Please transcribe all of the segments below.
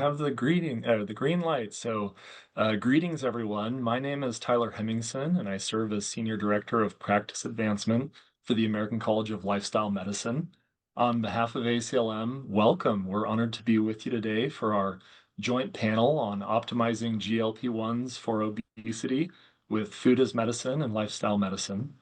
have the green light. Greetings, everyone. My name is Tyler Hemmingson, and I serve as Senior Director of Practice Advancement for the American College of Lifestyle Medicine. On behalf of ACLM, welcome. We're honored to be with you today for our joint panel on optimizing GLP-1s for obesity with food as medicine and lifestyle medicine.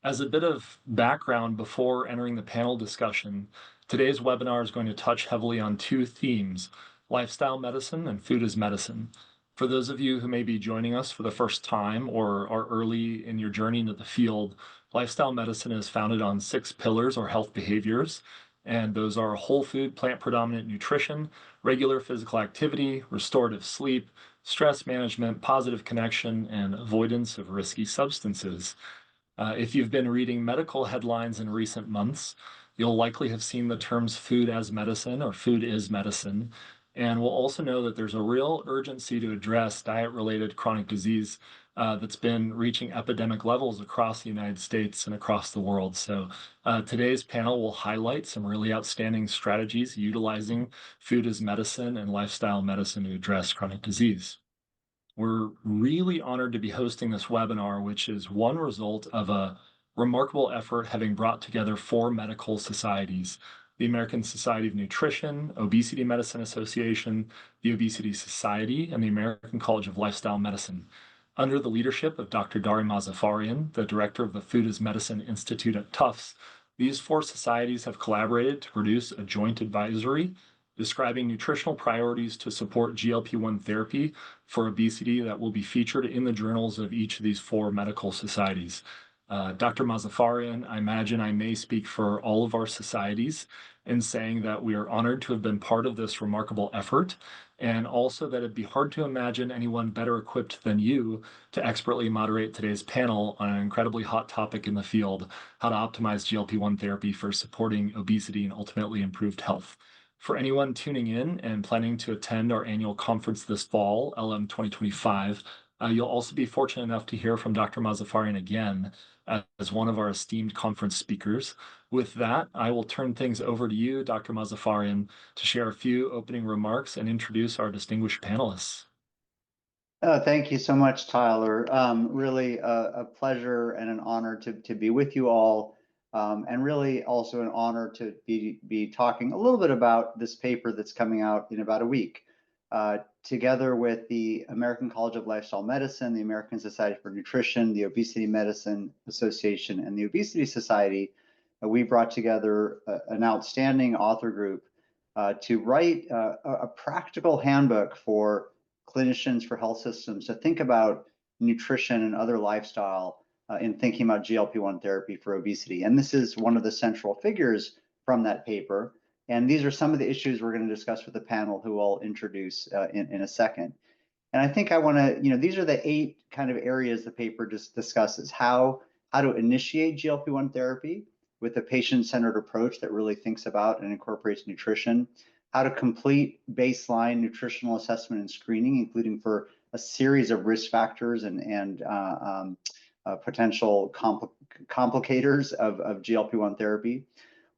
As a bit of background before entering the panel discussion, today's webinar is going to touch heavily on two themes: lifestyle medicine and food as medicine. For those of you who may be joining us for the first time or are early in your journey into the field, lifestyle medicine is founded on 6 pillars or health behaviors, and those are whole food, plant-predominant nutrition, regular physical activity, restorative sleep, stress management, positive connection, and avoidance of risky substances. If you've been reading medical headlines in recent months, you'll likely have seen the terms food as medicine or food is medicine. And we'll also know that there's a real urgency to address diet-related chronic disease that's been reaching epidemic levels across the United States and across the world. Today's panel will highlight some really outstanding strategies utilizing food as medicine and lifestyle medicine to address chronic disease. We're really honored to be hosting this webinar, which is one result of a remarkable effort having brought together 4 medical societies: the American Society of Nutrition, Obesity Medicine Association, the Obesity Society, and the American College of Lifestyle Medicine. Under the leadership of Dr. Dariush Mozaffarian, the director of the Food as Medicine Institute at Tufts, these 4 societies have collaborated to produce a joint advisory describing nutritional priorities to support GLP-1 therapy for obesity that will be featured in the journals of each of these 4 medical societies. Dr. Mozaffarian, I imagine I may speak for all of our societies in saying that we are honored to have been part of this remarkable effort, and also that it'd be hard to imagine anyone better equipped than you to expertly moderate today's panel on an incredibly hot topic in the field: how to optimize GLP-1 therapy for supporting obesity and ultimately improved health. For anyone tuning in and planning to attend our annual conference this fall, LM 2025, you'll also be fortunate enough to hear from Dr. Mozaffarian again as one of our esteemed conference speakers. With that, I will turn things over to you, Dr. Mozaffarian, to share a few opening remarks and introduce our distinguished panelists. Thank you so much, Tyler. Really a pleasure and an honor to be with you all. And really also an honor to be talking a little bit about this paper that's coming out in about a week. Together with the American College of Lifestyle Medicine, the American Society for Nutrition, the Obesity Medicine Association, and the Obesity Society, we brought together an outstanding author group to write a practical handbook for clinicians, for health systems to think about nutrition and other lifestyle in thinking about GLP-1 therapy for obesity. And this is one of the central figures from that paper. And these are some of the issues we're going to discuss with the panel, who I'll introduce in a second. And I think I want to, these are the 8 kind of areas the paper just discusses: how to initiate GLP-1 therapy with a patient-centered approach that really thinks about and incorporates nutrition; how to complete baseline nutritional assessment and screening, including for a series of risk factors and potential complicators of GLP-1 therapy.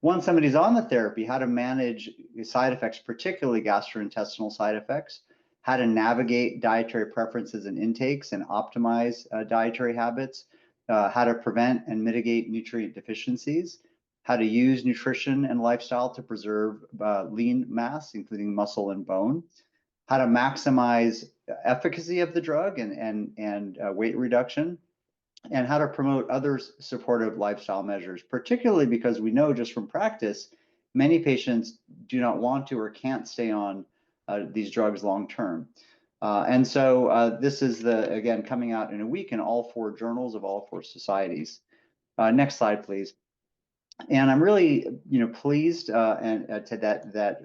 Once somebody's on the therapy, how to manage side effects, particularly gastrointestinal side effects; how to navigate dietary preferences and intakes and optimize dietary habits; how to prevent and mitigate nutrient deficiencies; how to use nutrition and lifestyle to preserve lean mass, including muscle and bone; how to maximize efficacy of the drug and weight reduction; and how to promote other supportive lifestyle measures, particularly because we know just from practice, many patients do not want to or can't stay on these drugs long term. And so this is, again, coming out in a week in all 4 journals of all 4 societies. Next slide, please. And I'm really, pleased and to that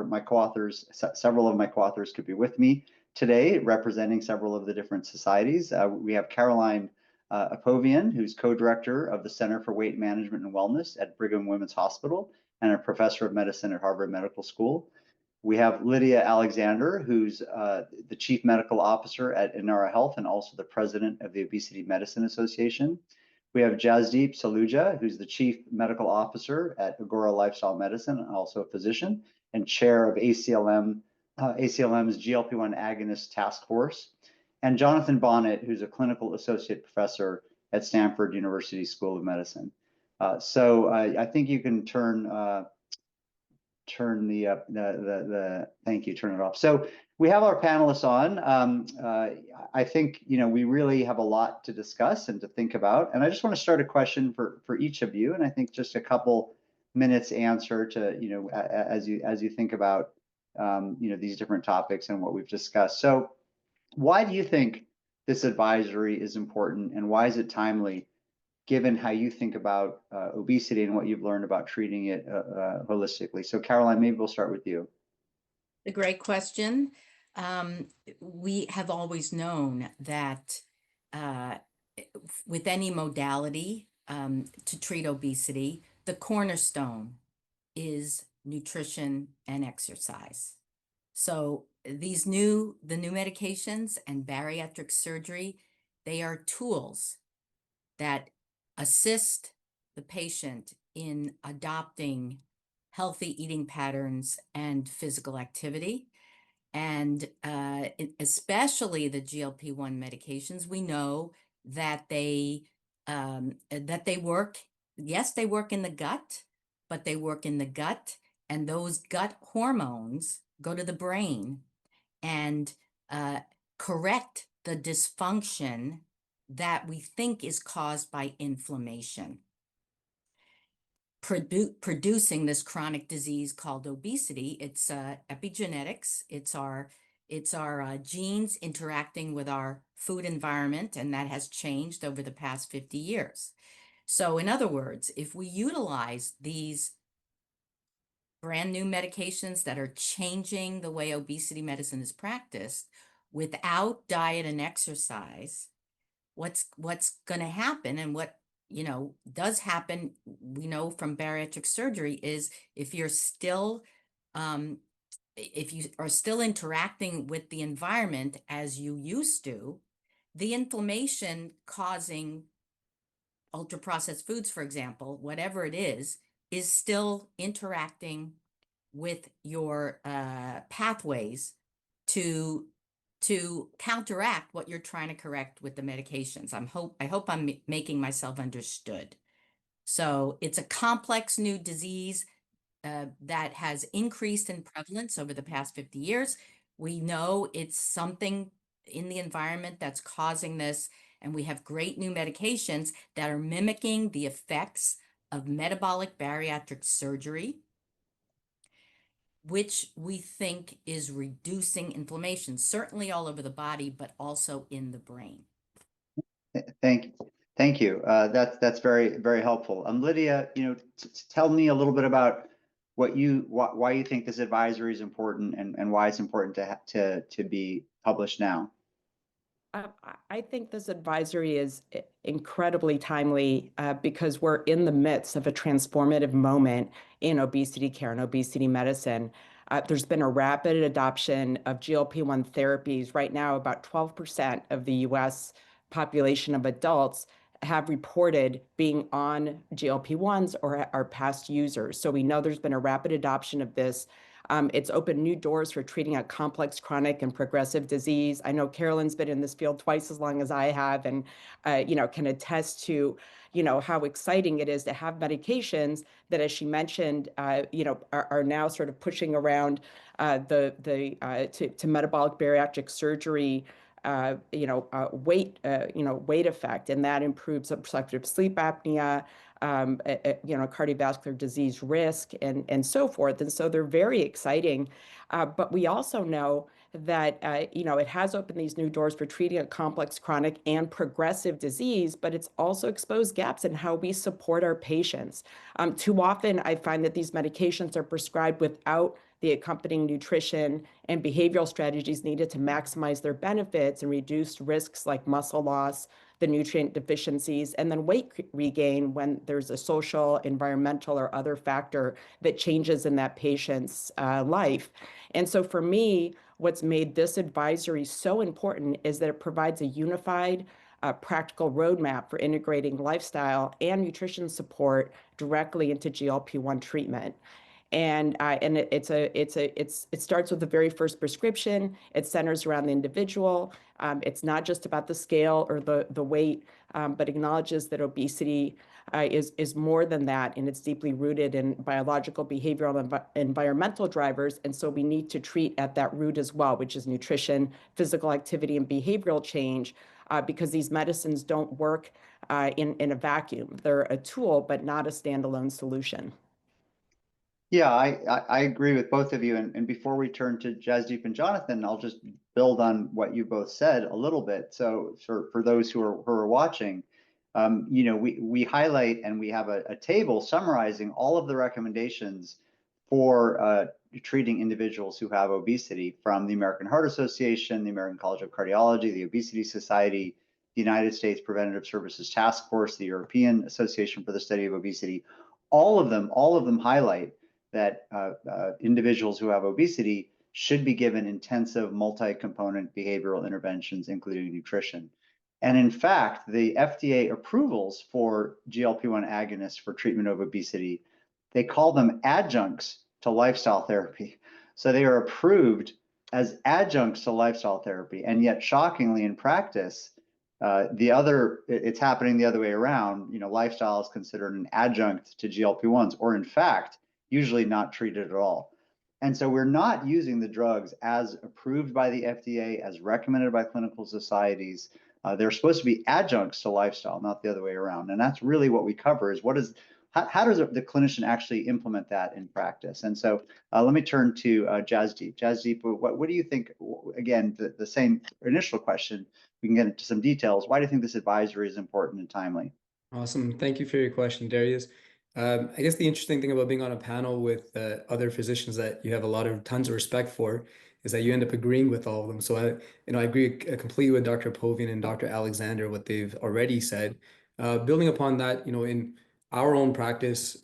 my co-authors, several of my co-authors could be with me today, representing several of the different societies. We have Caroline Apovian, who's co-director of the Center for Weight Management and Wellness at Brigham Women's Hospital and a professor of medicine at Harvard Medical School. We have Lydia Alexander, who's the chief medical officer at Inara Health and also the president of the Obesity Medicine Association. We have Jasdeep Saluja, who's the chief medical officer at Agora Lifestyle Medicine and also a physician. and chair of ACLM's GLP-1 agonist task force, and Jonathan Bonnet, who's a clinical associate professor at Stanford University School of Medicine. So I think you can turn it off. So we have our panelists on. I think we really have a lot to discuss and to think about. And I just want to start a question for each of you, and I think just a couple minutes answer to as you think about these different topics and what we've discussed. So why do you think this advisory is important, and why is it timely, given how you think about obesity and what you've learned about treating it holistically? So Caroline, maybe we'll start with you. A great question. We have always known that with any modality to treat obesity, the cornerstone is nutrition and exercise. So the new medications and bariatric surgery, they are tools that assist the patient in adopting healthy eating patterns and physical activity. And especially the GLP-1 medications, we know that they work. Yes, they work in the gut, but they work in the gut, and those gut hormones go to the brain and correct the dysfunction that we think is caused by inflammation, producing this chronic disease called obesity. It's epigenetics. It's our genes interacting with our food environment, and that has changed over the past 50 years. So in other words, if we utilize these brand new medications that are changing the way obesity medicine is practiced without diet and exercise, what's going to happen, and what does happen, we know from bariatric surgery, is if you are still interacting with the environment as you used to, the inflammation causing ultra-processed foods, for example, whatever it is still interacting with your pathways to counteract what you're trying to correct with the medications. I hope I'm making myself understood. So it's a complex new disease that has increased in prevalence over the past 50 years. We know it's something in the environment that's causing this, and we have great new medications that are mimicking the effects of metabolic bariatric surgery, which we think is reducing inflammation, certainly all over the body, but also in the brain. Thank you. That's very, very helpful. Lydia, tell me a little bit about why you think this advisory is important, and why it's important to be published now. I think this advisory is incredibly timely because we're in the midst of a transformative moment in obesity care and obesity medicine. There's been a rapid adoption of GLP-1 therapies. Right now, about 12% of the US population of adults have reported being on GLP-1s or are past users. So we know there's been a rapid adoption of this. It's opened new doors for treating a complex, chronic, and progressive disease. I know Carolyn's been in this field twice as long as I have, and can attest to how exciting it is to have medications that, as she mentioned, are now sort of pushing around to metabolic bariatric surgery. Weight effect, and that improves obstructive sleep apnea, cardiovascular disease risk, and so forth. And so they're very exciting. But we also know that, it has opened these new doors for treating a complex, chronic, and progressive disease, but it's also exposed gaps in how we support our patients. Too often, I find that these medications are prescribed without the accompanying nutrition and behavioral strategies needed to maximize their benefits and reduce risks like muscle loss, the nutrient deficiencies, and then weight regain when there's a social, environmental, or other factor that changes in that patient's life. And so for me, what's made this advisory so important is that it provides a unified, practical roadmap for integrating lifestyle and nutrition support directly into GLP-1 treatment. And it starts with the very first prescription. It centers around the individual. It's not just about the scale or the weight, but acknowledges that obesity is more than that, and it's deeply rooted in biological, behavioral, and environmental drivers. And so we need to treat at that root as well, which is nutrition, physical activity, and behavioral change, because these medicines don't work in a vacuum. They're a tool, but not a standalone solution. Yeah, I agree with both of you. And before we turn to Jasdeep and Jonathan, I'll just build on what you both said a little bit. So for those who are watching, we highlight and we have a table summarizing all of the recommendations for treating individuals who have obesity from the American Heart Association, the American College of Cardiology, the Obesity Society, the United States Preventative Services Task Force, the European Association for the Study of Obesity. All of them highlight that individuals who have obesity should be given intensive multi-component behavioral interventions, including nutrition. And in fact, the FDA approvals for GLP-1 agonists for treatment of obesity, they call them adjuncts to lifestyle therapy. So they are approved as adjuncts to lifestyle therapy. And yet, shockingly, in practice, it's happening the other way around. Lifestyle is considered an adjunct to GLP-1s, or in fact, usually not treated at all. And so we're not using the drugs as approved by the FDA, as recommended by clinical societies. They're supposed to be adjuncts to lifestyle, not the other way around. And that's really what we cover is how does the clinician actually implement that in practice? And so let me turn to Jasdeep. Jasdeep, what do you think, again, the same initial question, we can get into some details. Why do you think this advisory is important and timely? Awesome. Thank you for your question, Darius. I guess the interesting thing about being on a panel with other physicians that you have tons of respect for is that you end up agreeing with all of them. So I agree completely with Dr. Povian and Dr. Alexander, what they've already said. Building upon that, in our own practice,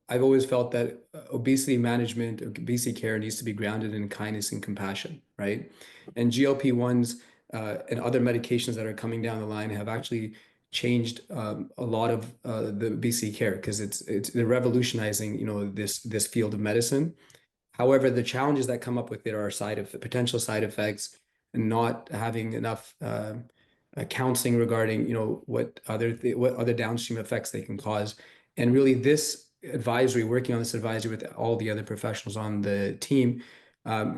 I've always felt that obesity management, obesity care needs to be grounded in kindness and compassion, right? And GLP-1s and other medications that are coming down the line have actually changed a lot of the obesity care because they're revolutionizing this field of medicine. However, the challenges that come up with it are potential side effects and not having enough counseling regarding what other downstream effects they can cause. And really, working on this advisory with all the other professionals on the team,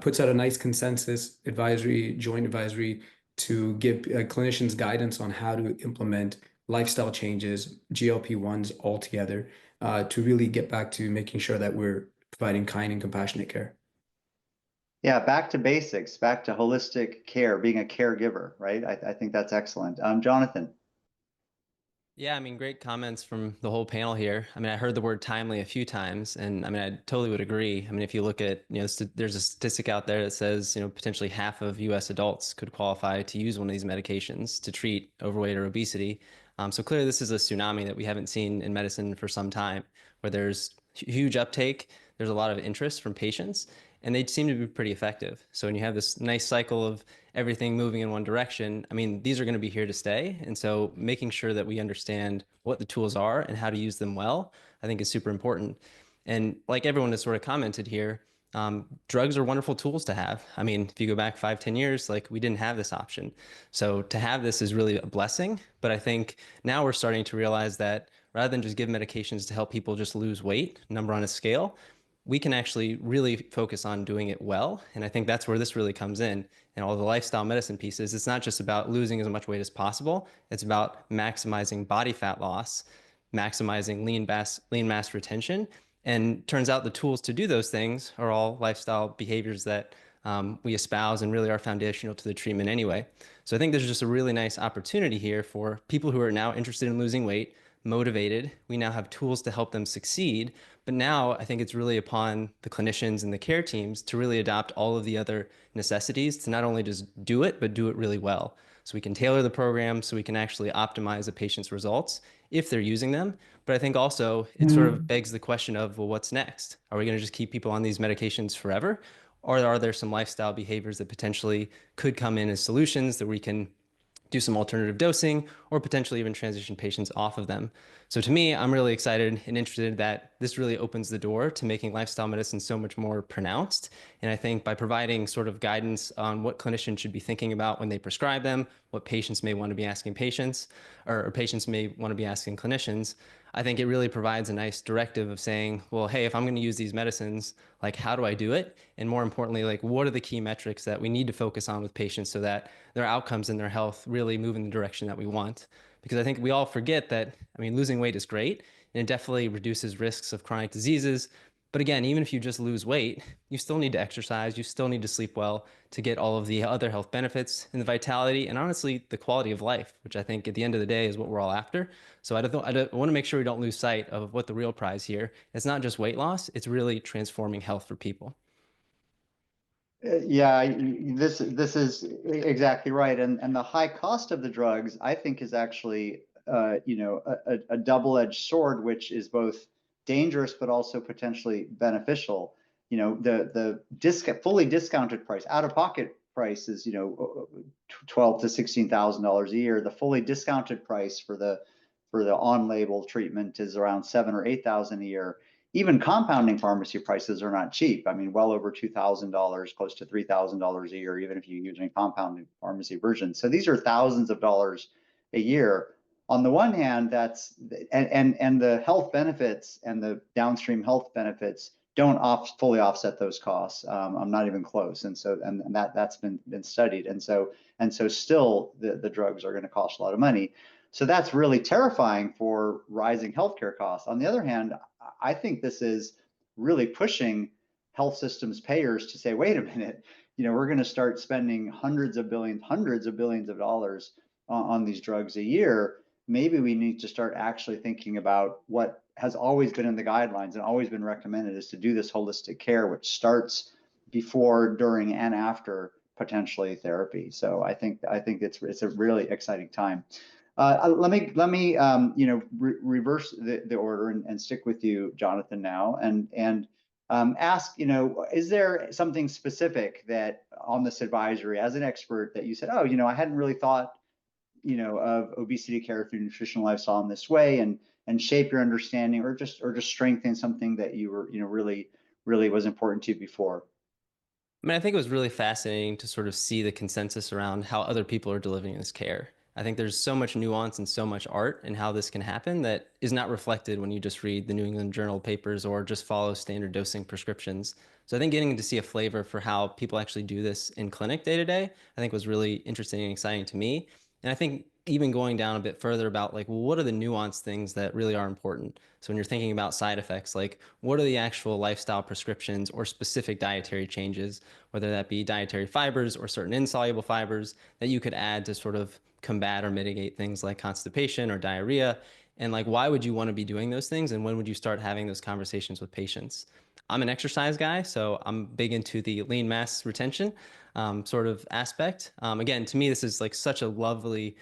puts out a nice consensus joint advisory to give clinicians guidance on how to implement lifestyle changes, GLP-1s altogether, to really get back to making sure that we're providing kind and compassionate care. Yeah, back to basics, back to holistic care, being a caregiver, right? I think that's excellent. Jonathan. Yeah, great comments from the whole panel here. I heard the word timely a few times, and I totally would agree. If you look at, there's a statistic out there that says, potentially half of US adults could qualify to use one of these medications to treat overweight or obesity. So clearly this is a tsunami that we haven't seen in medicine for some time, where there's huge uptake, there's a lot of interest from patients, and they seem to be pretty effective. So when you have this nice cycle of everything moving in one direction, these are going to be here to stay. And so making sure that we understand what the tools are and how to use them well, I think is super important. And like everyone has sort of commented here, drugs are wonderful tools to have. If you go back 5-10 years, we didn't have this option. So to have this is really a blessing. But I think now we're starting to realize that rather than just give medications to help people just lose weight, number on a scale, we can actually really focus on doing it well. And I think that's where this really comes in. And all the lifestyle medicine pieces, it's not just about losing as much weight as possible. It's about maximizing body fat loss, maximizing lean mass retention. And turns out the tools to do those things are all lifestyle behaviors that we espouse and really are foundational to the treatment anyway. So I think there's just a really nice opportunity here for people who are now interested in losing weight, motivated. We now have tools to help them succeed. But now I think it's really upon the clinicians and the care teams to really adopt all of the other necessities to not only just do it, but do it really well. So we can tailor the program so we can actually optimize a patient's results if they're using them. But I think also it sort of begs the question of, well, what's next? Are we going to just keep people on these medications forever? Or are there some lifestyle behaviors that potentially could come in as solutions that we can do some alternative dosing, or potentially even transition patients off of them. So to me, I'm really excited and interested that this really opens the door to making lifestyle medicine so much more pronounced. And I think by providing sort of guidance on what clinicians should be thinking about when they prescribe them, what patients may want to be asking patients, or patients may want to be asking clinicians, I think it really provides a nice directive of saying, well, hey, if I'm going to use these medicines, like, how do I do it? And more importantly, like, what are the key metrics that we need to focus on with patients so that their outcomes and their health really move in the direction that we want? Because I think we all forget that, I mean, losing weight is great and it definitely reduces risks of chronic diseases. But again, even if you just lose weight, you still need to exercise, you still need to sleep well to get all of the other health benefits and the vitality and honestly the quality of life, which I think at the end of the day is what we're all after. So I want to make sure we don't lose sight of what the real prize here. It's not just weight loss, it's really transforming health for people. Yeah, this is exactly right, and the high cost of the drugs, I think, is actually a double-edged sword, which is both dangerous but also potentially beneficial. The fully discounted price, out-of-pocket price is $12,000 to $16,000 a year. The fully discounted price for the on-label treatment is around $7,000 or $8,000 a year. Even compounding pharmacy prices are not cheap. I mean, well over $2,000, close to $3,000 a year, even if you're using a compounding pharmacy version. So these are thousands of dollars a year. On the one hand, that's and the health benefits and the downstream health benefits don't fully offset those costs. I'm not even close, and that's been studied, and so still the drugs are going to cost a lot of money. So that's really terrifying for rising healthcare costs. On the other hand, I think this is really pushing health systems payers to say, wait a minute, we're going to start spending hundreds of billions of dollars on these drugs a year. Maybe we need to start actually thinking about what has always been in the guidelines and always been recommended, is to do this holistic care, which starts before, during, and after potentially therapy. So I think it's a really exciting time. Let me reverse the order and stick with you, Jonathan, now, and ask, is there something specific that on this advisory as an expert that you said, oh, I hadn't really thought, of obesity care through nutritional lifestyle in this way, and shape your understanding, or just strengthen something that you were, really was important to you before? I mean, I think it was really fascinating to sort of see the consensus around how other people are delivering this care. I think there's so much nuance and so much art in how this can happen that is not reflected when you just read the New England Journal papers or just follow standard dosing prescriptions. So I think getting to see a flavor for how people actually do this in clinic day to day, I think was really interesting and exciting to me. And I think even going down a bit further about like, well, what are the nuanced things that really are important? So when you're thinking about side effects, like what are the actual lifestyle prescriptions or specific dietary changes, whether that be dietary fibers or certain insoluble fibers that you could add to sort of combat or mitigate things like constipation or diarrhea? And like, why would you want to be doing those things? And when would you start having those conversations with patients? I'm an exercise guy, so I'm big into the lean mass retention sort of aspect. Again, to me, this is like such a lovely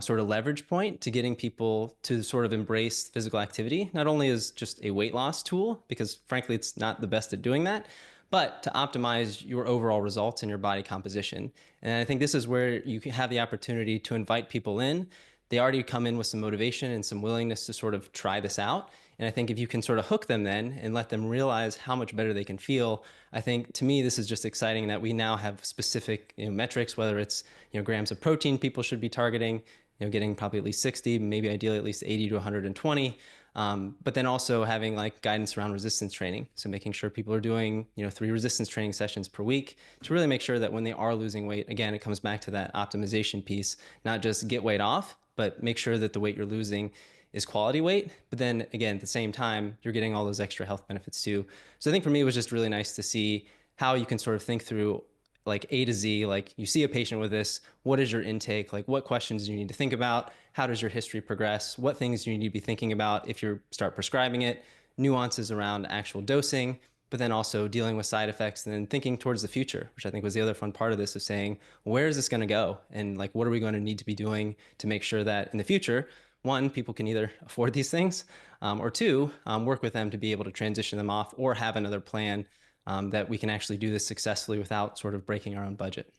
sort of leverage point to getting people to sort of embrace physical activity, not only as just a weight loss tool, because frankly, it's not the best at doing that, but to optimize your overall results and your body composition. And I think this is where you can have the opportunity to invite people in. They already come in with some motivation and some willingness to sort of try this out. And I think if you can sort of hook them then and let them realize how much better they can feel, I think to me, this is just exciting that we now have specific metrics, whether it's grams of protein people should be targeting, getting probably at least 60, maybe ideally at least 80 to 120. But then also having like guidance around resistance training. So making sure people are doing, 3 resistance training sessions per week to really make sure that when they are losing weight, again, it comes back to that optimization piece, not just get weight off, but make sure that the weight you're losing is quality weight. But then again, at the same time, you're getting all those extra health benefits too. So I think for me, it was just really nice to see how you can sort of think through like A to Z, like you see a patient with this, what is your intake? Like what questions do you need to think about? How does your history progress? What things do you need to be thinking about if you start prescribing it? Nuances around actual dosing, but then also dealing with side effects and then thinking towards the future, which I think was the other fun part of this, of saying, where is this going to go? And like, what are we going to need to be doing to make sure that in the future, one, people can either afford these things, or two, work with them to be able to transition them off or have another plan that we can actually do this successfully without sort of breaking our own budget.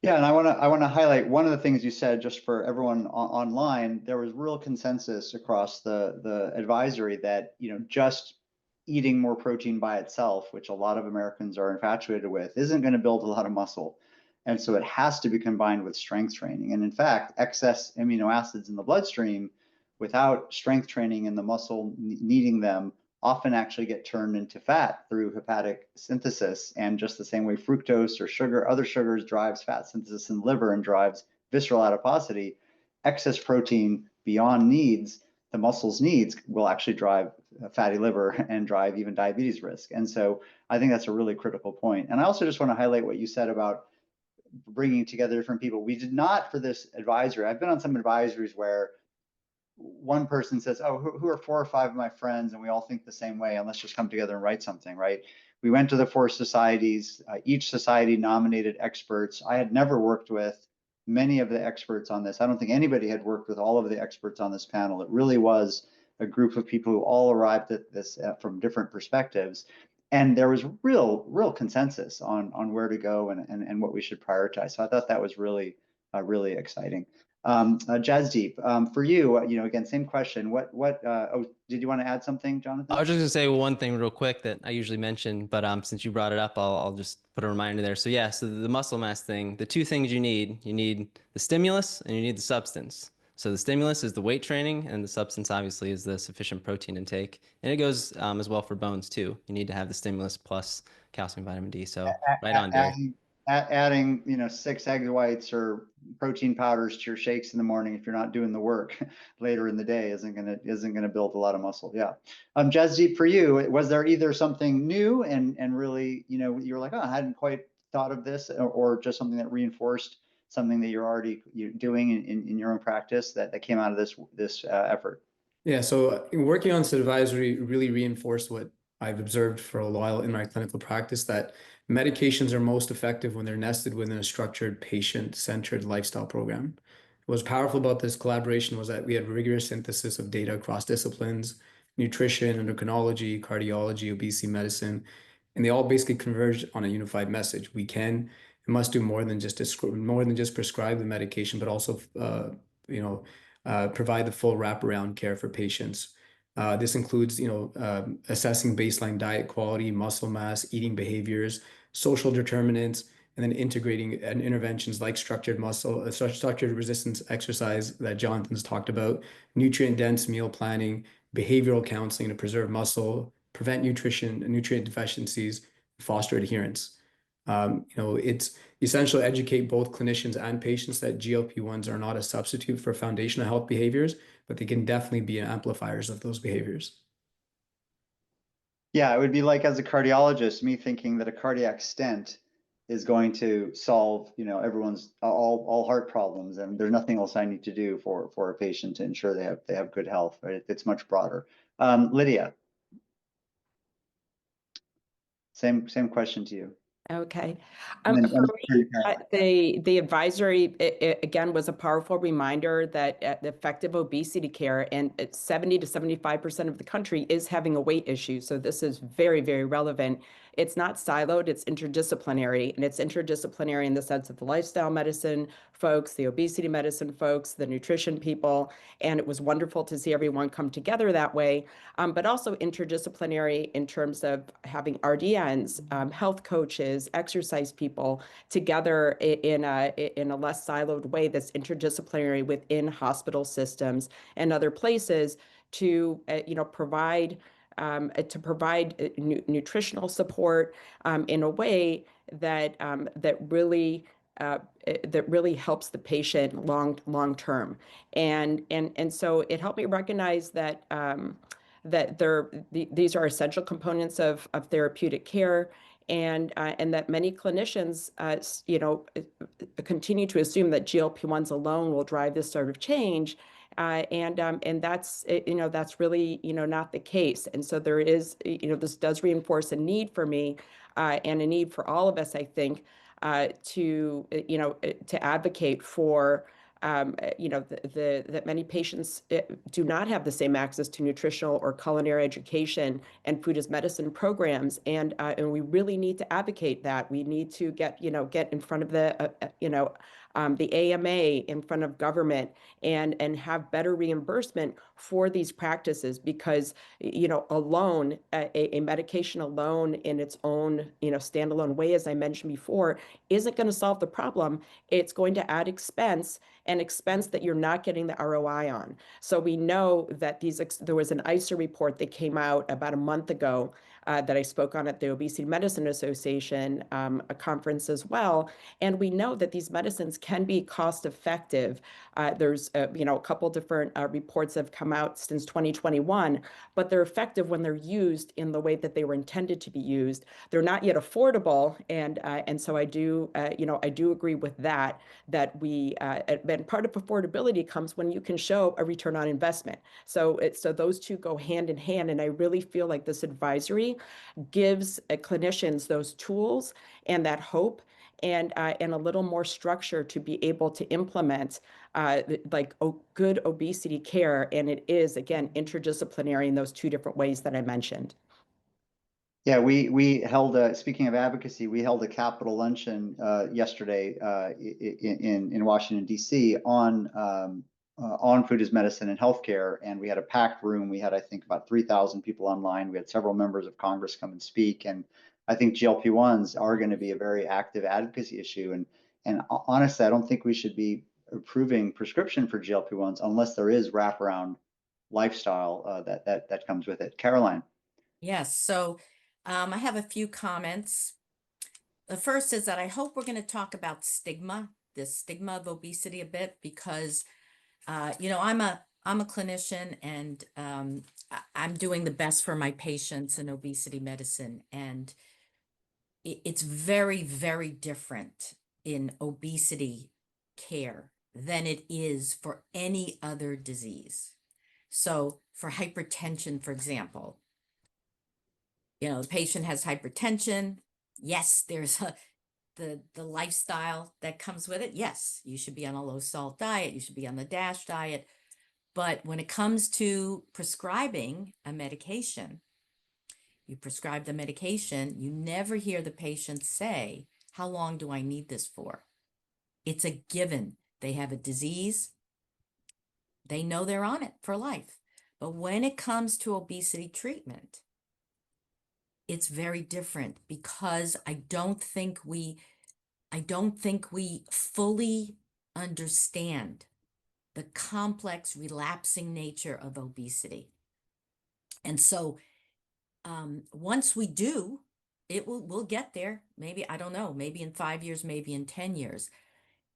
Yeah, and I want to highlight one of the things you said just for everyone online. There was real consensus across the advisory that, just eating more protein by itself, which a lot of Americans are infatuated with, isn't going to build a lot of muscle. And so it has to be combined with strength training. And in fact, excess amino acids in the bloodstream without strength training and the muscle needing them often actually get turned into fat through hepatic synthesis. And just the same way fructose or sugar, other sugars drives fat synthesis in the liver and drives visceral adiposity, excess protein beyond needs, the muscle's needs, will actually drive fatty liver and drive even diabetes risk. And so I think that's a really critical point. And I also just want to highlight what you said about bringing together different people. We did not for this advisory. I've been on some advisories where one person says, oh, who are 4 or 5 of my friends, and we all think the same way, and let's just come together and write something, right? We went to the 4 societies. Each society nominated experts. I had never worked with many of the experts on this. I don't think anybody had worked with all of the experts on this panel. It really was a group of people who all arrived at this from different perspectives. And there was real consensus on where to go and what we should prioritize. So I thought that was really exciting. Jasdeep, for you, again, same question. Oh, did you want to add something, Jonathan? I was just gonna say one thing real quick that I usually mention, but since you brought it up, I'll just put a reminder there. So yeah, so the muscle mass thing, the 2 things you need the stimulus and you need the substance. So the stimulus is the weight training, and the substance obviously is the sufficient protein intake, and it goes as well for bones too. You need to have the stimulus plus calcium, vitamin D. So right on, Derek. Adding 6 egg whites or protein powders to your shakes in the morning if you're not doing the work later in the day isn't gonna build a lot of muscle. Yeah. Jasdeep, for you, was there either something new and really you were like, oh, I hadn't quite thought of this, or just something that reinforced something that you're already doing in your own practice that came out of this effort? Yeah, so working on this advisory really reinforced what I've observed for a while in my clinical practice, that medications are most effective when they're nested within a structured, patient-centered lifestyle program. What was powerful about this collaboration was that we had rigorous synthesis of data across disciplines, nutrition, endocrinology, cardiology, obesity medicine, and they all basically converged on a unified message. We can and must do more than just prescribe the medication, but also provide the full wraparound care for patients. This includes, assessing baseline diet quality, muscle mass, eating behaviors, social determinants, and then integrating interventions like structured resistance exercise that Jonathan's talked about, nutrient-dense meal planning, behavioral counseling to preserve muscle, prevent nutrient deficiencies, foster adherence. It's essential to educate both clinicians and patients that GLP-1s are not a substitute for foundational health behaviors, but they can definitely be amplifiers of those behaviors. Yeah, it would be like, as a cardiologist, me thinking that a cardiac stent is going to solve, everyone's all heart problems, and there's nothing else I need to do for a patient to ensure they have good health. Right? It's much broader. Lydia, same question to you. Okay. And For me, Caroline. the advisory, again, was a powerful reminder that effective obesity care, and 70 to 75% of the country is having a weight issue. So this is very, very relevant. It's not siloed, it's interdisciplinary, and it's interdisciplinary in the sense of the lifestyle medicine folks, the obesity medicine folks, the nutrition people, and it was wonderful to see everyone come together that way, but also interdisciplinary in terms of having RDNs, health coaches, exercise people together in a less siloed way that's interdisciplinary within hospital systems and other places to provide nutritional support in a way that really helps the patient long term, and so it helped me recognize that these are essential components of therapeutic care, and that many clinicians continue to assume that GLP-1s alone will drive this sort of change. And that's really not the case, and so there is this does reinforce a need for me and a need for all of us, I think, to advocate for that many patients do not have the same access to nutritional or culinary education and food as medicine programs, and we really need to advocate that. We need to get in front of the AMA, in front of government, and have better reimbursement for these practices, because alone, a medication alone in its own standalone way, as I mentioned before, isn't going to solve the problem. It's going to add expense, and expense that you're not getting the ROI on. So we know that there was an ICER report that came out about a month ago that I spoke on at the Obesity Medicine Association, a conference as well. And we know that these medicines can be cost effective. There's a couple different reports have come out since 2021, but they're effective when they're used in the way that they were intended to be used. They're not yet affordable, and so I do agree with that and part of affordability comes when you can show a return on investment. So those two go hand in hand, and I really feel like this advisory gives clinicians those tools and that hope, and a little more structure to be able to implement good obesity care. And it is, again, interdisciplinary in those two different ways that I mentioned. Yeah, we held speaking of advocacy, we held a Capitol luncheon yesterday in Washington D.C. on food as medicine and healthcare, and we had a packed room. We had, I think, about 3,000 people online. We had several members of Congress come and speak, and I think GLP-1s are going to be a very active advocacy issue. And honestly, I don't think we should be approving prescription for GLP-1s unless there is wraparound lifestyle that comes with it. Caroline. Yes. So I have a few comments. The first is that I hope we're going to talk about the stigma of obesity a bit, because, I'm a clinician, and I'm doing the best for my patients in obesity medicine. And it's very, very different in obesity care than it is for any other disease. So for hypertension, for example, the patient has hypertension. Yes, there's the lifestyle that comes with it. Yes, you should be on a low salt diet. You should be on the DASH diet. But when it comes to prescribing a medication, you prescribe the medication, you never hear the patient say, how long do I need this for? It's a given. They have a disease. They know they're on it for life. But when it comes to obesity treatment, it's very different, because I don't think we fully understand the complex relapsing nature of obesity. And so once we do, we'll get there. Maybe, I don't know, maybe in 5 years, maybe in 10 years.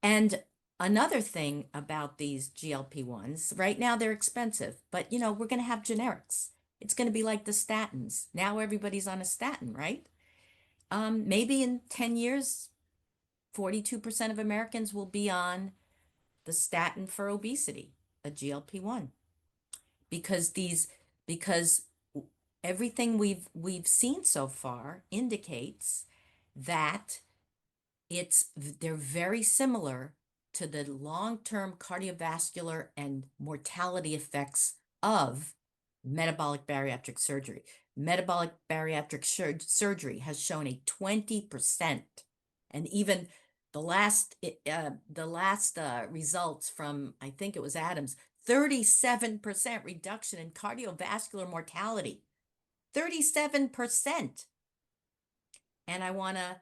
And another thing about these GLP-1s, right now they're expensive, but we're going to have generics. It's going to be like the statins. Now everybody's on a statin, right? Maybe in 10 years, 42% of Americans will be on the statin for obesity, a GLP-1, because everything we've seen so far indicates that they're very similar to the long-term cardiovascular and mortality effects of metabolic bariatric surgery. Metabolic bariatric surgery has shown a 20%, and even the last results from, I think it was Adams, 37% reduction in cardiovascular mortality. 37%. And I want to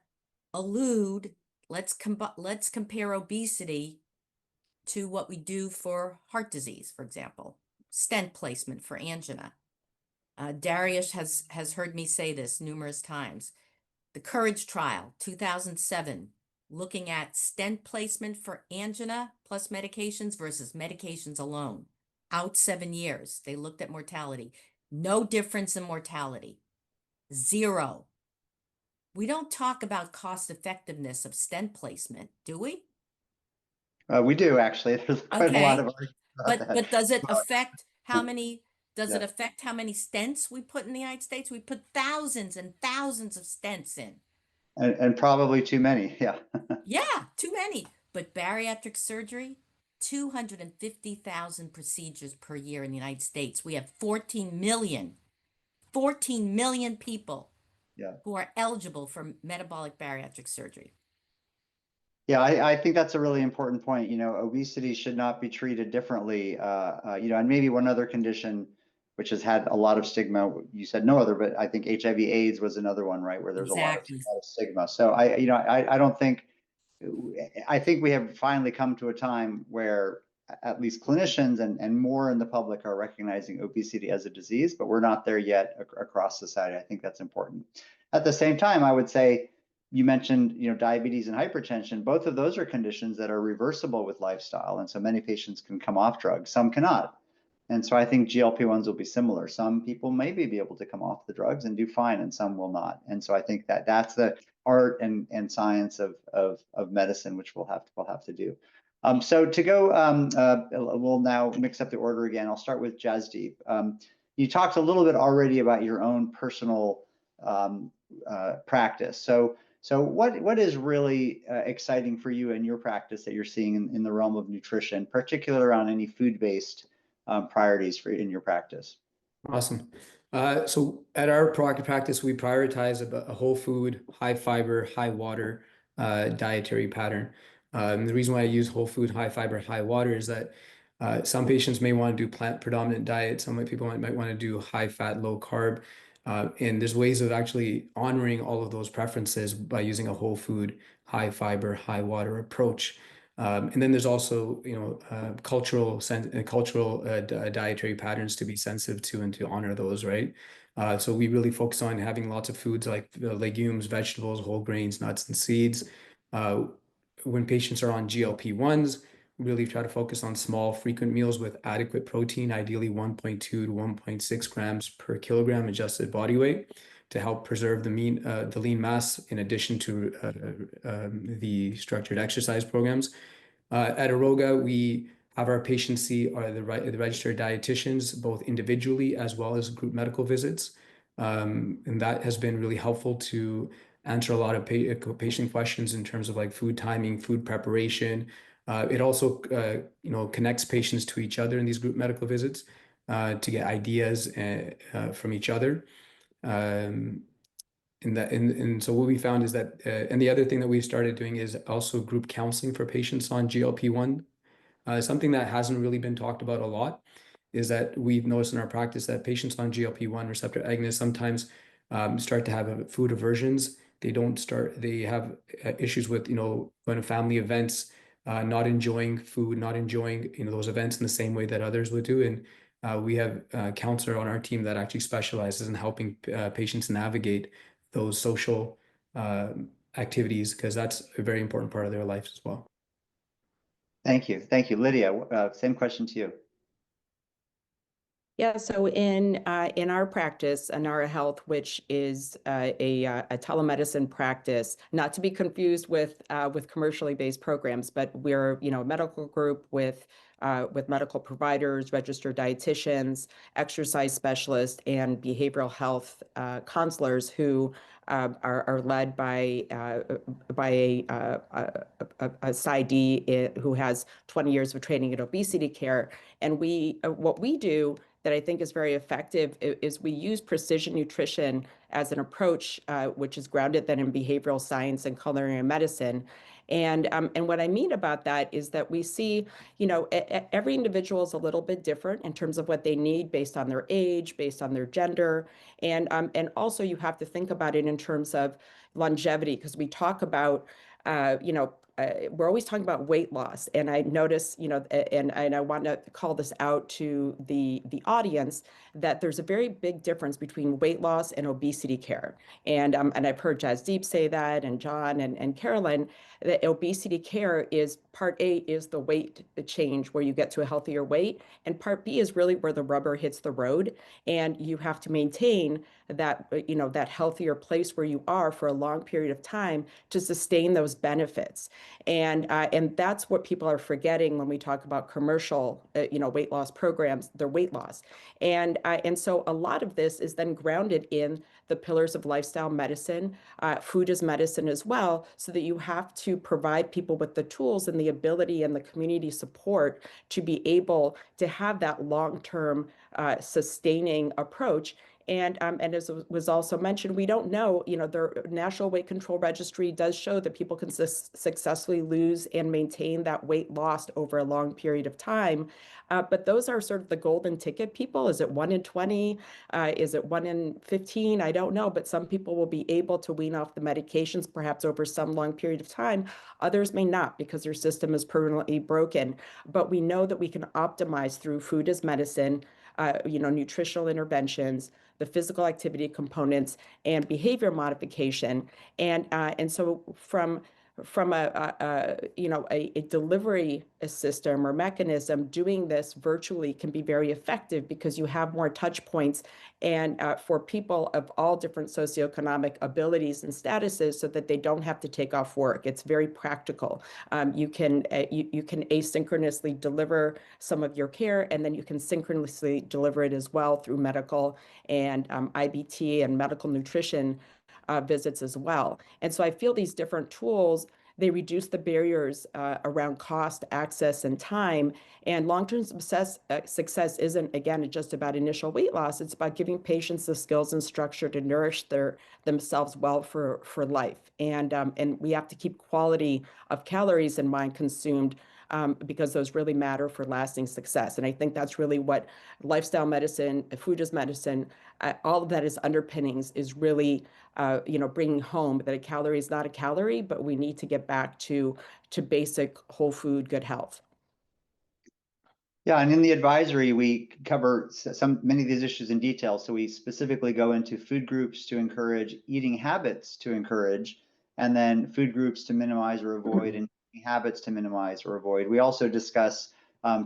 allude, let's compare obesity to what we do for heart disease, for example, stent placement for angina. Dariush has heard me say this numerous times. The Courage trial, 2007, looking at stent placement for angina plus medications versus medications alone. Out 7 years, they looked at mortality. No difference in mortality. 0. We don't talk about cost effectiveness of stent placement, do we? We do, actually. There's quite a lot of arguments about that. But does it affect how many? It affect how many stents we put in the United States? We put thousands and thousands of stents in. And probably too many, yeah. Yeah, too many. But bariatric surgery, 250,000 procedures per year in the United States. We have 14 million people Yeah. who are eligible for metabolic bariatric surgery. Yeah, I think that's a really important point. Obesity should not be treated differently. And maybe one other condition which has had a lot of stigma. You said no other, but I think HIV/AIDS was another one, right, where there's Exactly. a lot of stigma. So I don't think, I think we have finally come to a time where at least clinicians and more in the public are recognizing obesity as a disease, but we're not there yet across society. I think that's important. At the same time, I would say, you mentioned, diabetes and hypertension. Both of those are conditions that are reversible with lifestyle. And so many patients can come off drugs, some cannot. And so I think GLP-1s will be similar. Some people maybe be able to come off the drugs and do fine, and some will not. And so I think that that's the art and science of medicine, which we'll have to do. So to go, we'll now mix up the order again. I'll start with Jasdeep. You talked a little bit already about your own personal practice. So what is really exciting for you in your practice that you're seeing in the realm of nutrition, particularly around any food-based priorities in your practice? Awesome. So at our practice, we prioritize a whole food, high fiber, high water dietary pattern. The reason why I use whole food, high fiber, high water is that some patients may want to do plant predominant diet. Some people might want to do high fat, low carb. And there's ways of actually honoring all of those preferences by using a whole food, high fiber, high water approach. And then there's also, cultural dietary patterns to be sensitive to and to honor those, right? So we really focus on having lots of foods like legumes, vegetables, whole grains, nuts, and seeds. When patients are on GLP-1s, really try to focus on small, frequent meals with adequate protein, ideally 1.2 to 1.6 grams per kilogram adjusted body weight, to help preserve the lean mass in addition to the structured exercise programs. At Aroga, we have our patients see the registered dietitians, both individually as well as group medical visits. And that has been really helpful to answer a lot of patient questions in terms of like food timing, food preparation. It also, connects patients to each other in these group medical visits to get ideas from each other. And so what we found is that, and the other thing that we started doing is also group counseling for patients on GLP-1. Something that hasn't really been talked about a lot is that we've noticed in our practice that patients on GLP-1 receptor agonists sometimes start to have food aversions. They have issues with, going to family events, not enjoying food, not enjoying, those events in the same way that others would do. And we have a counselor on our team that actually specializes in helping patients navigate those social activities, because that's a very important part of their life as well. Thank you. Lydia, same question to you. Yeah, so in our practice, Anara Health, which is a telemedicine practice, not to be confused with commercially based programs, but we're a medical group with medical providers, registered dietitians, exercise specialists, and behavioral health counselors who are led by a PsyD who has 20 years of training in obesity care. And what we do that I think is very effective is we use precision nutrition as an approach, which is grounded then in behavioral science and culinary medicine. And what I mean about that is that we see, every individual is a little bit different in terms of what they need based on their age, based on their gender. And also you have to think about it in terms of longevity, because we talk about, we're always talking about weight loss. And I notice, and I want to call this out to the audience, that there's a very big difference between weight loss and obesity care. And I've heard Jasdeep say that, and John and Carolyn, that obesity care is part A is the weight change where you get to a healthier weight. And part B is really where the rubber hits the road. And you have to maintain that, that healthier place where you are for a long period of time to sustain those benefits. And that's what people are forgetting when we talk about commercial, weight loss programs, their weight loss. And And so a lot of this is then grounded in the pillars of lifestyle medicine, food as medicine as well, so that you have to provide people with the tools and the ability and the community support to be able to have that long-term sustaining approach. And as was also mentioned, we don't know, the National Weight Control Registry does show that people can successfully lose and maintain that weight loss over a long period of time. But those are sort of the golden ticket people. Is it 1 in 20? Is it 1 in 15? I don't know. But some people will be able to wean off the medications perhaps over some long period of time. Others may not because their system is permanently broken. But we know that we can optimize through food as medicine, nutritional interventions, the physical activity components, and behavior modification. And so from a delivery system or mechanism, doing this virtually can be very effective because you have more touch points and for people of all different socioeconomic abilities and statuses, so that they don't have to take off work. It's very practical. You can asynchronously deliver some of your care, and then you can synchronously deliver it as well through medical and IBT and medical nutrition visits as well. And so I feel these different tools, they reduce the barriers around cost, access, and time. And long-term success isn't, again, just about initial weight loss. It's about giving patients the skills and structure to nourish themselves well for life. And we have to keep quality of calories in mind consumed, because those really matter for lasting success. And I think that's really what lifestyle medicine, food as medicine, all of that is underpinnings, is really bringing home that a calorie is not a calorie, but we need to get back to basic whole food, good health. Yeah, and in the advisory, we cover many of these issues in detail. So we specifically go into food groups to encourage, eating habits to encourage, and then food groups to minimize or avoid, and eating habits to minimize or avoid. We also discuss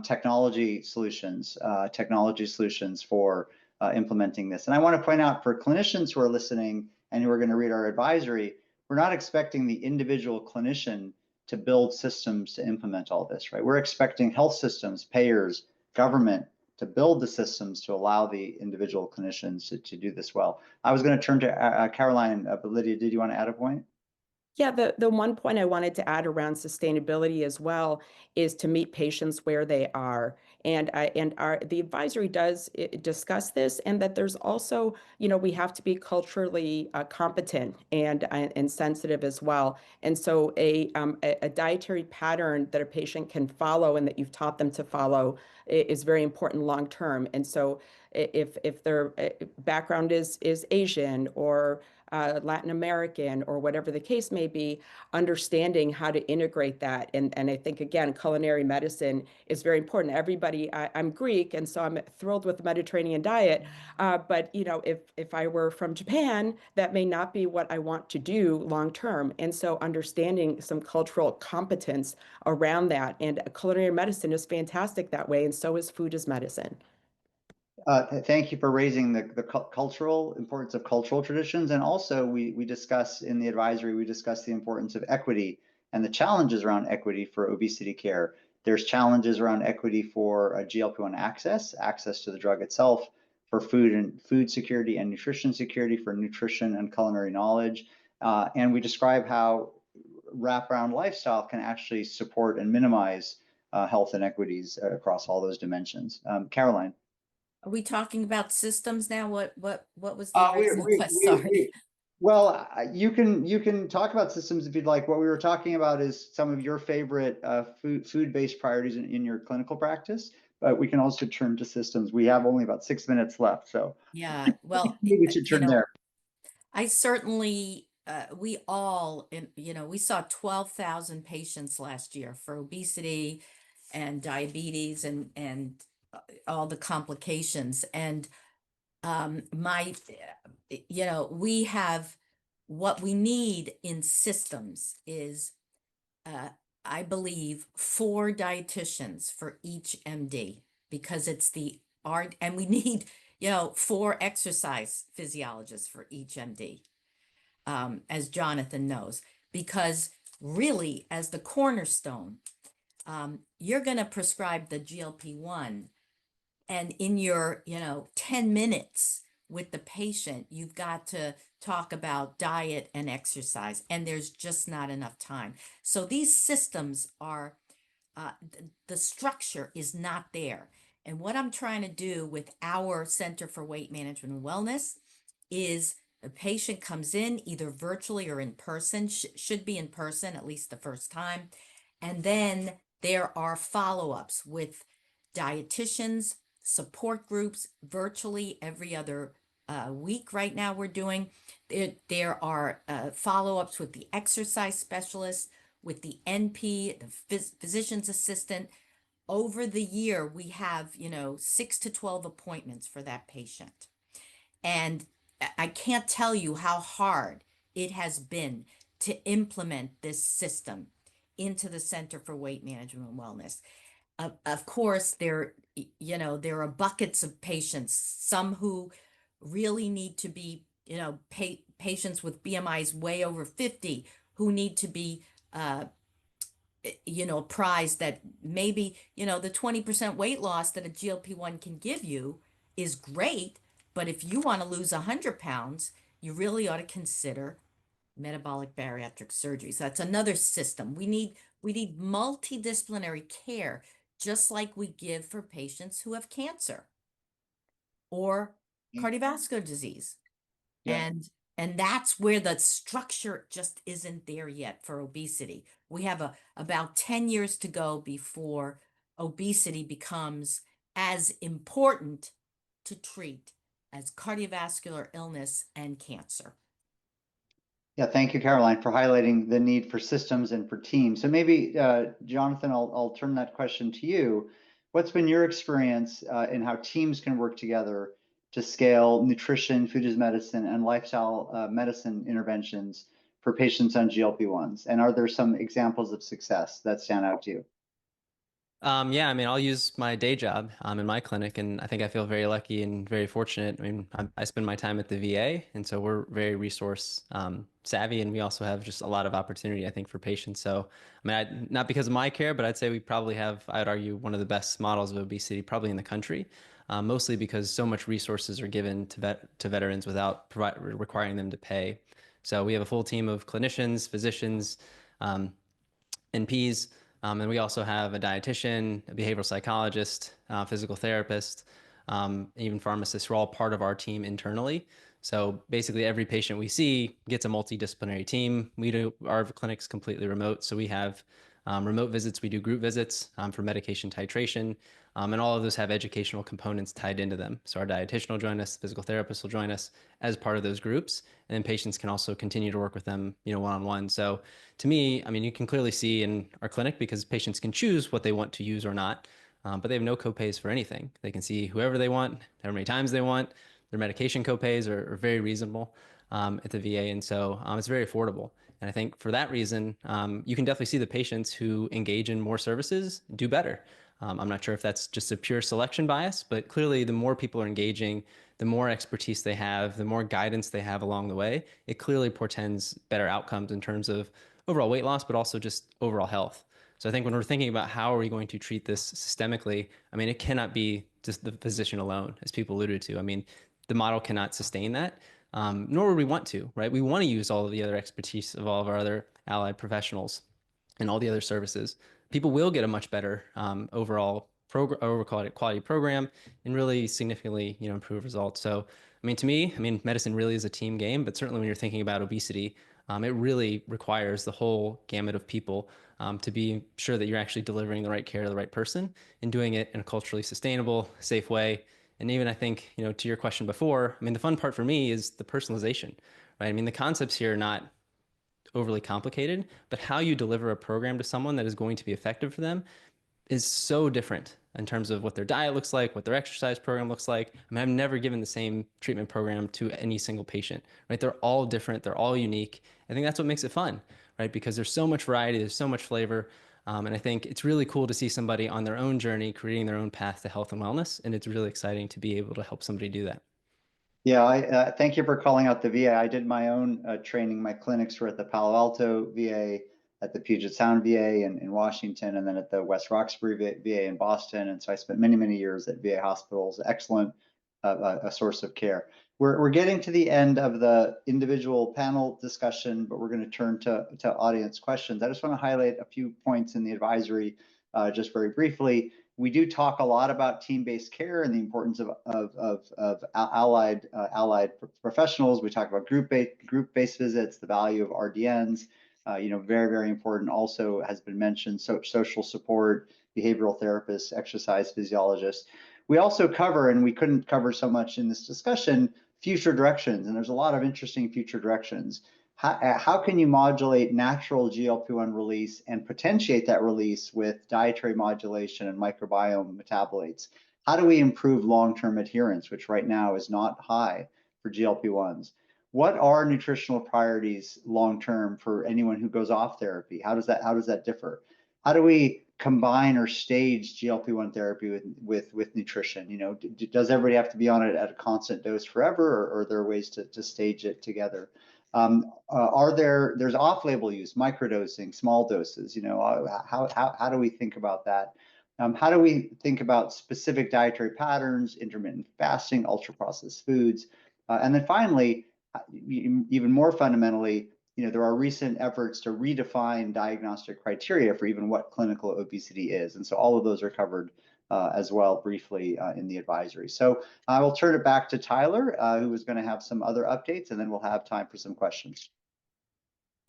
technology solutions for implementing this. And I want to point out for clinicians who are listening and who are going to read our advisory, we're not expecting the individual clinician to build systems to implement all this, right? We're expecting health systems, payers, government to build the systems to allow the individual clinicians to do this well. I was going to turn to Caroline, but Lydia, did you want to add a point? Yeah, the one point I wanted to add around sustainability as well is to meet patients where they are. And the advisory does discuss this, and that there's also, we have to be culturally competent and sensitive as well. And so a dietary pattern that a patient can follow and that you've taught them to follow is very important long term. And so if their background is Asian or Latin American or whatever the case may be, understanding how to integrate that. And I think, again, culinary medicine is very important. Everybody, I'm Greek, and so I'm thrilled with the Mediterranean diet. But, if I were from Japan, that may not be what I want to do long term. And so understanding some cultural competence around that. And culinary medicine is fantastic that way, and so is food as medicine. Thank you for raising the cultural importance of cultural traditions. And also we discuss in the advisory, we discuss the importance of equity and the challenges around equity for obesity care. There's challenges around equity for GLP-1 access to the drug itself, for food security and nutrition security, for nutrition and culinary knowledge. And we describe how wraparound lifestyle can actually support and minimize health inequities across all those dimensions. Caroline. Are we talking about systems now? What was the original question? Sorry. Well, you can talk about systems if you'd like. What we were talking about is some of your favorite food-based priorities in your clinical practice, but we can also turn to systems. We have only about 6 minutes left, so Yeah, well, maybe we should turn there. I certainly, we all, we saw 12,000 patients last year for obesity and diabetes and all the complications. And we have, what we need in systems is, I believe, 4 dietitians for each MD, because it's the art, and we need, 4 exercise physiologists for each MD, as Jonathan knows, because really, as the cornerstone, you're going to prescribe the GLP-1 And in your, 10 minutes with the patient, you've got to talk about diet and exercise, and there's just not enough time. So these systems are, the structure is not there. And what I'm trying to do with our Center for Weight Management and Wellness is the patient comes in either virtually or in person, should be in person at least the first time. And then there are follow-ups with dietitians, support groups virtually every other week. Right now we're doing there are follow-ups with the exercise specialist, with the NP, the physician's assistant. Over the year we have 6 to 12 appointments for that patient. And I can't tell you how hard it has been to implement this system into the Center for Weight Management and Wellness. Of course, there are buckets of patients, some who really need to be, patients with BMIs way over 50 who need to be, apprised that maybe, the 20% weight loss that a GLP-1 can give you is great, but if you want to lose 100 pounds, you really ought to consider metabolic bariatric surgery. So that's another system. We need multidisciplinary care, just like we give for patients who have cancer or cardiovascular disease. Yeah. And that's where the structure just isn't there yet for obesity. We have about 10 years to go before obesity becomes as important to treat as cardiovascular illness and cancer. Yeah, thank you, Caroline, for highlighting the need for systems and for teams. So maybe, Jonathan, I'll turn that question to you. What's been your experience in how teams can work together to scale nutrition, food as medicine, and lifestyle medicine interventions for patients on GLP-1s? And are there some examples of success that stand out to you? Yeah, I mean, I'll use my day job in my clinic, and I think I feel very lucky and very fortunate. I mean, I spend my time at the VA, and so we're very resource savvy, and we also have just a lot of opportunity, I think, for patients. So, I mean, not because of my care, but I'd say we probably have, I'd argue, one of the best models of obesity probably in the country, mostly because so much resources are given to veterans without requiring them to pay. So we have a full team of clinicians, physicians, NPs. And we also have a dietitian, a behavioral psychologist, physical therapist, even pharmacists who are all part of our team internally. So basically every patient we see gets a multidisciplinary team. Our clinic's completely remote. So we have remote visits, we do group visits for medication titration, and all of those have educational components tied into them. So our dietitian will join us, physical therapist will join us as part of those groups, and then patients can also continue to work with them, one-on-one. So to me, I mean, you can clearly see in our clinic because patients can choose what they want to use or not, but they have no copays for anything. They can see whoever they want, however many times they want. Their medication copays are very reasonable at the VA, and so it's very affordable. And I think for that reason, you can definitely see the patients who engage in more services do better. I'm not sure if that's just a pure selection bias, but clearly the more people are engaging, the more expertise they have, the more guidance they have along the way, it clearly portends better outcomes in terms of overall weight loss, but also just overall health. So I think when we're thinking about how are we going to treat this systemically, I mean, it cannot be just the physician alone, as people alluded to. I mean, the model cannot sustain that, nor would we want to, right? We want to use all of the other expertise of all of our other allied professionals and all the other services. People will get a much better overall program, or we call it a quality program, and really significantly, improve results. So, I mean, to me, I mean, medicine really is a team game, but certainly when you're thinking about obesity, it really requires the whole gamut of people to be sure that you're actually delivering the right care to the right person and doing it in a culturally sustainable, safe way. And even I think, to your question before, I mean, the fun part for me is the personalization, right? I mean, the concepts here are not overly complicated, but how you deliver a program to someone that is going to be effective for them is so different in terms of what their diet looks like, what their exercise program looks like. I mean, I've never given the same treatment program to any single patient, right? They're all different. They're all unique. I think that's what makes it fun, right? Because there's so much variety, there's so much flavor. And I think it's really cool to see somebody on their own journey, creating their own path to health and wellness. And it's really exciting to be able to help somebody do that. Yeah, I thank you for calling out the VA. I did my own training. My clinics were at the Palo Alto VA. at the Puget Sound VA in Washington, and then at the West Roxbury VA in Boston. And so I spent many, many years at VA hospitals, excellent a source of care. We're getting to the end of the individual panel discussion, but we're going to turn to audience questions. I just want to highlight a few points in the advisory just very briefly. We do talk a lot about team-based care and the importance of allied professionals. We talk about group-based visits, the value of RDNs. Very, very important. Also has been mentioned, social support, behavioral therapists, exercise physiologists. We also cover, and we couldn't cover so much in this discussion, future directions. And there's a lot of interesting future directions. How can you modulate natural GLP-1 release and potentiate that release with dietary modulation and microbiome metabolites? How do we improve long-term adherence, which right now is not high for GLP-1s? What are nutritional priorities long-term for anyone who goes off therapy? How does that differ? How do we combine or stage GLP-1 therapy with nutrition? Does everybody have to be on it at a constant dose forever, or are there ways to stage it together? There's off-label use, microdosing, small doses? How do we think about that? How do we think about specific dietary patterns, intermittent fasting, ultra-processed foods? And then finally, even more fundamentally, there are recent efforts to redefine diagnostic criteria for even what clinical obesity is. And so all of those are covered as well briefly in the advisory. So I will turn it back to Tyler, who is going to have some other updates, and then we'll have time for some questions.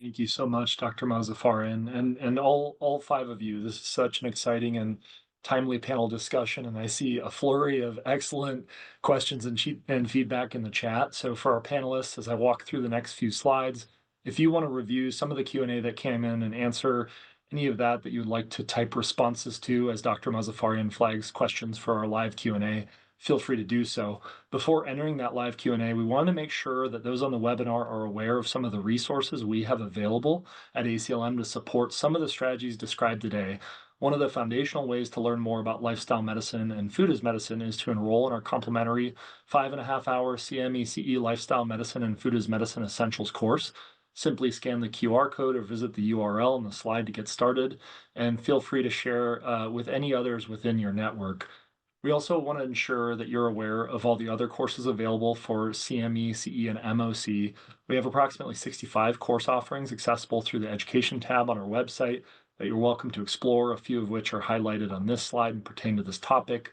Thank you so much, Dr. Mozaffarian, and all five of you. This is such an exciting and timely panel discussion, and I see a flurry of excellent questions and feedback in the chat. So for our panelists, as I walk through the next few slides, if you want to review some of the Q&A that came in and answer any of that you'd like to type responses to as Dr. Mozaffarian flags questions for our live Q&A, feel free to do so. Before entering that live Q&A, we want to make sure that those on the webinar are aware of some of the resources we have available at ACLM to support some of the strategies described today. One of the foundational ways to learn more about lifestyle medicine and food as medicine is to enroll in our complimentary 5.5-hour CME-CE Lifestyle Medicine and Food as Medicine Essentials course. Simply scan the QR code or visit the URL on the slide to get started, and feel free to share with any others within your network. We also want to ensure that you're aware of all the other courses available for CME, CE, and MOC. We have approximately 65 course offerings accessible through the Education tab on our website that you're welcome to explore, a few of which are highlighted on this slide and pertain to this topic.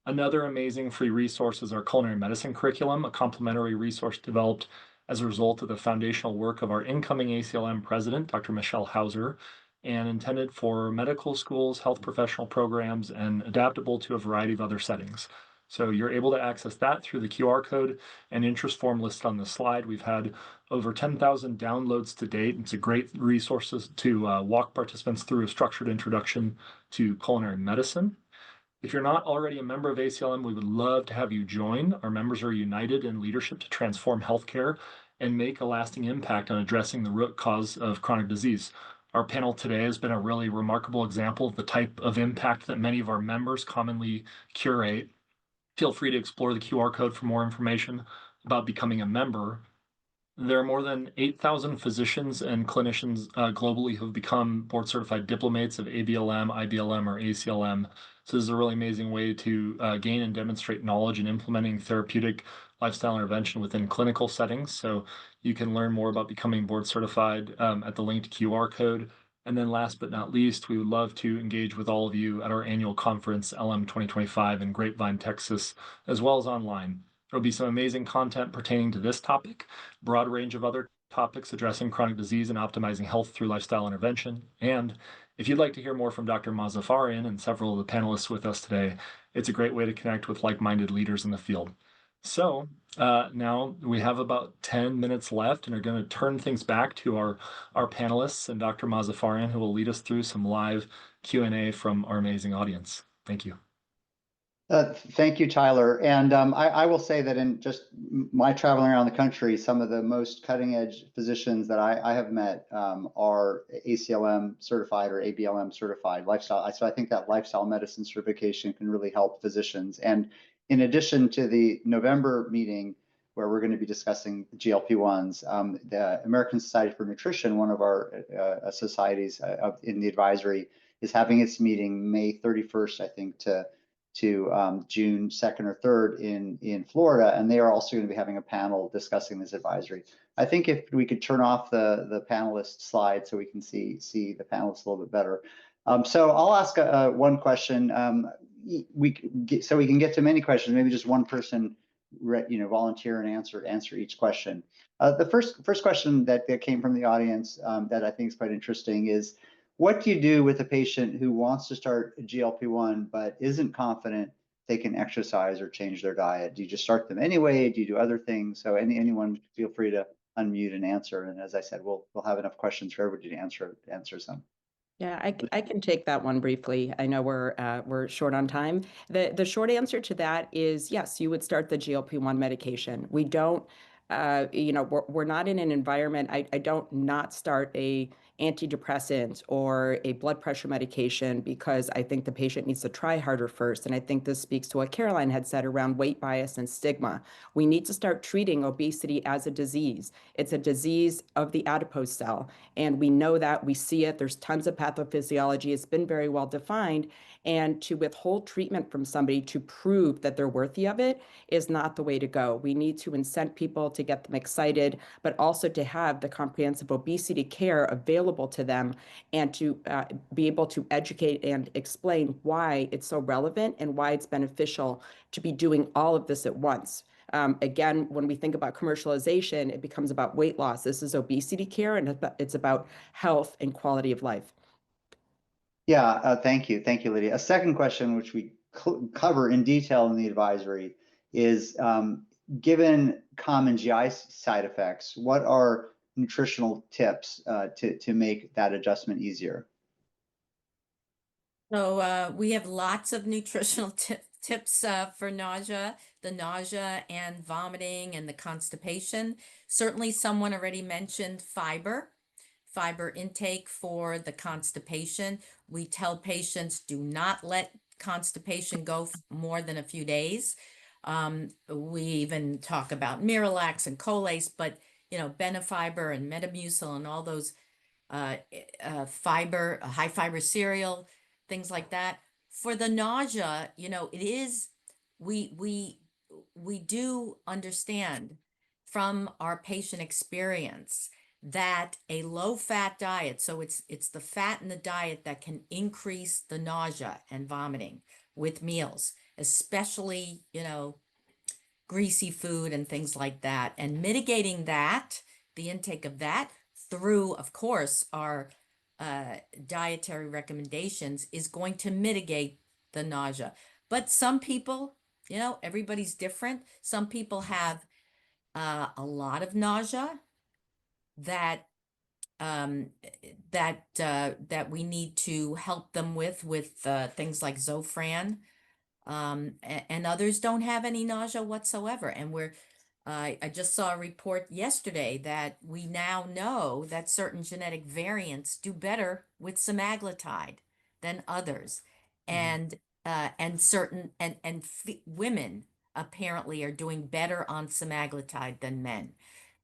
Another amazing free resource is our culinary medicine curriculum, a complementary resource developed as a result of the foundational work of our incoming ACLM president, Dr. Michelle Hauser, and intended for medical schools, health professional programs, and adaptable to a variety of other settings. So you're able to access that through the QR code and interest form listed on the slide. We've had over 10,000 downloads to date. It's a great resource to walk participants through a structured introduction to culinary medicine. If you're not already a member of ACLM, we would love to have you join. Our members are united in leadership to transform healthcare and make a lasting impact on addressing the root cause of chronic disease. Our panel today has been a really remarkable example of the type of impact that many of our members commonly curate. Feel free to explore the QR code for more information about becoming a member. There are more than 8,000 physicians and clinicians globally who have become board-certified diplomates of ABLM, IBLM, or ACLM. So this is a really amazing way to gain and demonstrate knowledge in implementing therapeutic lifestyle intervention within clinical settings. So you can learn more about becoming board-certified at the linked QR code. And then last but not least, we would love to engage with all of you at our annual conference, LM 2025 in Grapevine, Texas, as well as online. There'll be some amazing content pertaining to this topic, broad range of other topics addressing chronic disease and optimizing health through lifestyle intervention. And if you'd like to hear more from Dr. Mozaffarian and several of the panelists with us today, it's a great way to connect with like-minded leaders in the field. So now we have about 10 minutes left and are going to turn things back to our panelists and Dr. Mozaffarian, who will lead us through some live Q&A from our amazing audience. Thank you. Thank you, Tyler. And I will say that in just my traveling around the country, some of the most cutting edge physicians that I have met are ACLM certified or ABLM certified lifestyle. So I think that lifestyle medicine certification can really help physicians. And in addition to the November meeting, where we're going to be discussing GLP-1s. The American Society for Nutrition, one of our societies in the advisory, is having its meeting May 31st, I think, to June 2nd or 3rd in Florida, and they are also going to be having a panel discussing this advisory. I think if we could turn off the panelist slide so we can see the panelists a little bit better. So I'll ask one question. So we can get to many questions. Maybe just one person, volunteer and answer each question. The first question that came from the audience that I think is quite interesting is, what do you do with a patient who wants to start a GLP-1 but isn't confident they can exercise or change their diet? Do you just start them anyway? Do you do other things? So anyone feel free to unmute and answer. And as I said, we'll have enough questions for everybody to answer some. Yeah, I can take that one briefly. I know we're short on time. The short answer to that is yes, you would start the GLP-1 medication. We don't, we're not in an environment. I don't not start a antidepressant or a blood pressure medication because I think the patient needs to try harder first. And I think this speaks to what Caroline had said around weight bias and stigma. We need to start treating obesity as a disease. It's a disease of the adipose cell. And we know that, we see it. There's tons of pathophysiology. It's been very well defined. And to withhold treatment from somebody to prove that they're worthy of it is not the way to go. We need to incent people to get them excited, but also to have the comprehensive obesity care available to them and to be able to educate and explain why it's so relevant and why it's beneficial to be doing all of this at once. Again, when we think about commercialization, it becomes about weight loss. This is obesity care, and it's about health and quality of life. Yeah, thank you, Lydia. A second question, which we cover in detail in the advisory, is given common GI side effects, what are nutritional tips to make that adjustment easier? So we have lots of nutritional tips for nausea, the nausea and vomiting and the constipation. Certainly someone already mentioned fiber intake for the constipation. We tell patients do not let constipation go more than a few days. We even talk about Miralax and Colace, but Benefiber and Metamucil and all those fiber, high fiber cereal, things like that. For the nausea, it is, we do understand from our patient experience that a low fat diet, so it's the fat in the diet that can increase the nausea and vomiting with meals, especially, greasy food and things like that, and mitigating that, the intake of that through, of course, our dietary recommendations is going to mitigate the nausea. But some people, everybody's different. Some people have a lot of nausea that that we need to help them with things like Zofran, and others don't have any nausea whatsoever. And I just saw a report yesterday that we now know that certain genetic variants do better with semaglutide than others, and women apparently are doing better on semaglutide than men.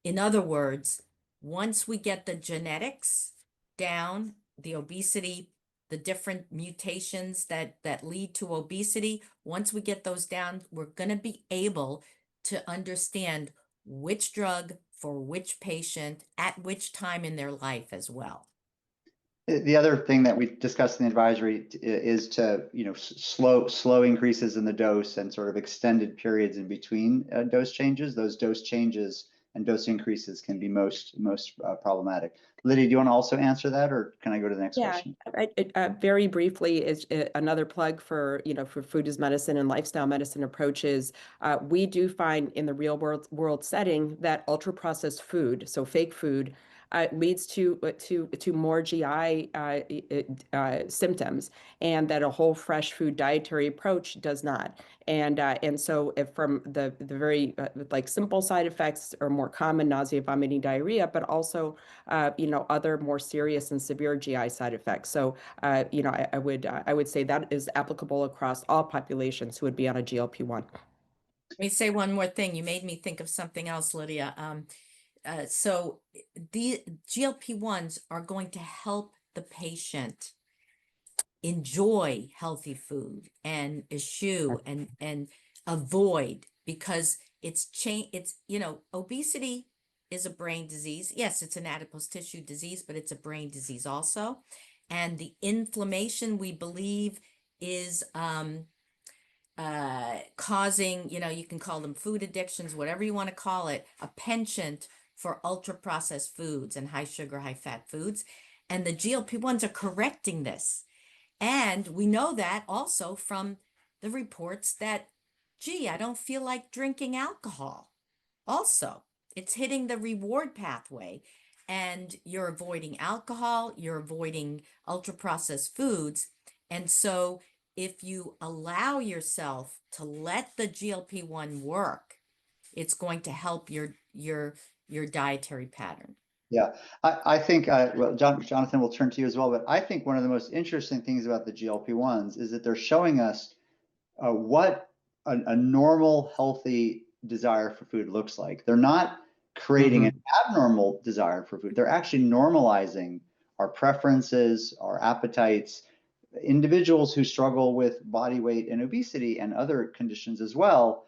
In other words, once we get the genetics down, the obesity, the different mutations that lead to obesity, once we get those down, we're going to be able to understand which drug for which patient at which time in their life as well. The other thing that we discussed in the advisory is to, slow increases in the dose and sort of extended periods in between dose changes. Those dose changes and dose increases can be most problematic. Lydia, do you want to also answer that, or can I go to the next question? Very briefly, is another plug for for food as medicine and lifestyle medicine approaches. We do find in the real world setting that ultra processed food, so fake food, leads to more GI symptoms, and that a whole fresh food dietary approach does not. And so if from the very like simple side effects are more common, nausea, vomiting, diarrhea, but also other more serious and severe GI side effects. So I would say that is applicable across all populations who would be on a GLP-1. me say one more thing. You made me think of something else, Lydia. So the GLP-1s are going to help the patient enjoy healthy food and eschew and avoid, because it's obesity is a brain disease. Yes, it's an adipose tissue disease, but it's a brain disease also. And the inflammation, we believe, is causing, you can call them food addictions, whatever you want to call it, a penchant for ultra processed foods and high sugar, high fat foods. And the GLP-1s are correcting this. And we know that also from the reports that, gee, I don't feel like drinking alcohol. Also, it's hitting the reward pathway, and you're avoiding alcohol, you're avoiding ultra processed foods. And so if you allow yourself to let the GLP-1 work, it's going to help your dietary pattern. Yeah, I think, well, Jonathan, will turn to you as well, but I think one of the most interesting things about the GLP-1s is that they're showing us what a normal, healthy desire for food looks like. They're not creating an abnormal desire for food. They're actually normalizing our preferences, our appetites. Individuals who struggle with body weight and obesity and other conditions as well,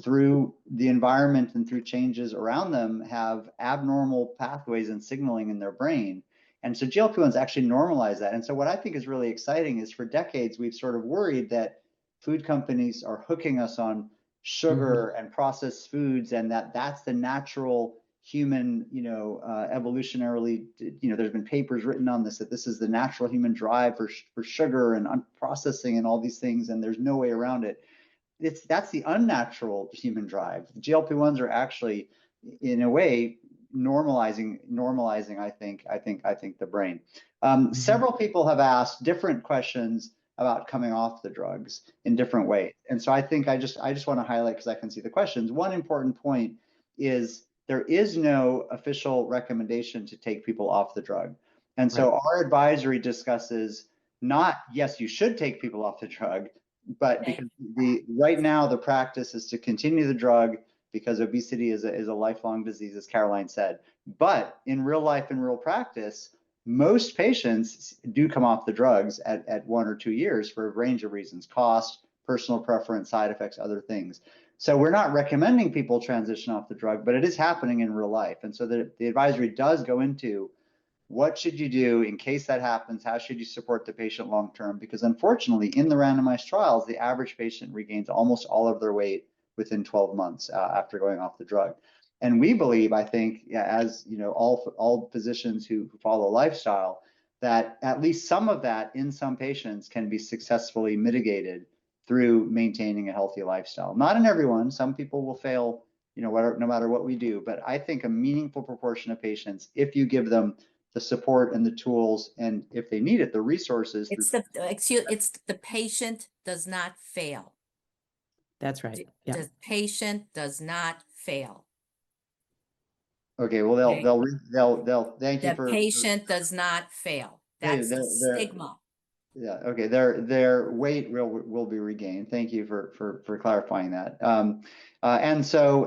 through the environment and through changes around them, have abnormal pathways and signaling in their brain. And so GLP-1s actually normalize that. And so what I think is really exciting is, for decades, we've sort of worried that food companies are hooking us on sugar and processed foods, and that's the natural human, evolutionarily, there's been papers written on this, that this is the natural human drive for sugar and processing and all these things, and there's no way around it. That's the unnatural human drive. The GLP-1s are actually, in a way, normalizing. I think the brain. Several people have asked different questions about coming off the drugs in different ways, and so I think I just want to highlight, because I can see the questions. One important point is there is no official recommendation to take people off the drug, and so our advisory discusses not, yes, you should take people off the drug, but because right now the practice is to continue the drug, because obesity is a lifelong disease, as Caroline said. But in real life, in real practice, most patients do come off the drugs at 1 or 2 years for a range of reasons: cost, personal preference, side effects, other things. So we're not recommending people transition off the drug, but it is happening in real life. And so the advisory does go into, what should you do in case that happens? How should you support the patient long term? Because unfortunately, in the randomized trials, the average patient regains almost all of their weight within 12 months after going off the drug. And we believe, I think, as all physicians who follow lifestyle, that at least some of that in some patients can be successfully mitigated through maintaining a healthy lifestyle. Not in everyone. Some people will fail, no matter what we do. But I think a meaningful proportion of patients, if you give them the support and the tools, and if they need it, the resources. It's the patient does not fail. That's right. Yeah. The patient does not fail. Okay, well, they'll thank you The for. patient does not fail. That's the stigma. Yeah. Okay. Their weight will be regained. Thank you for clarifying that. So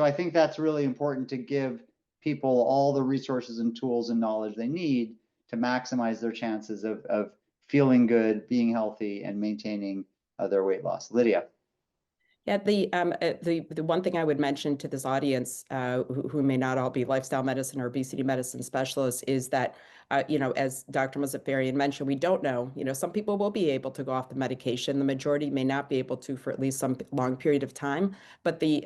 I think that's really important, to give people all the resources and tools and knowledge they need to maximize their chances of feeling good, being healthy, and maintaining their weight loss. Lydia. Yeah, the one thing I would mention to this audience, who may not all be lifestyle medicine or obesity medicine specialists, is that, as Dr. Mozaffarian mentioned, we don't know. Some people will be able to go off the medication. The majority may not be able to for at least some long period of time. But the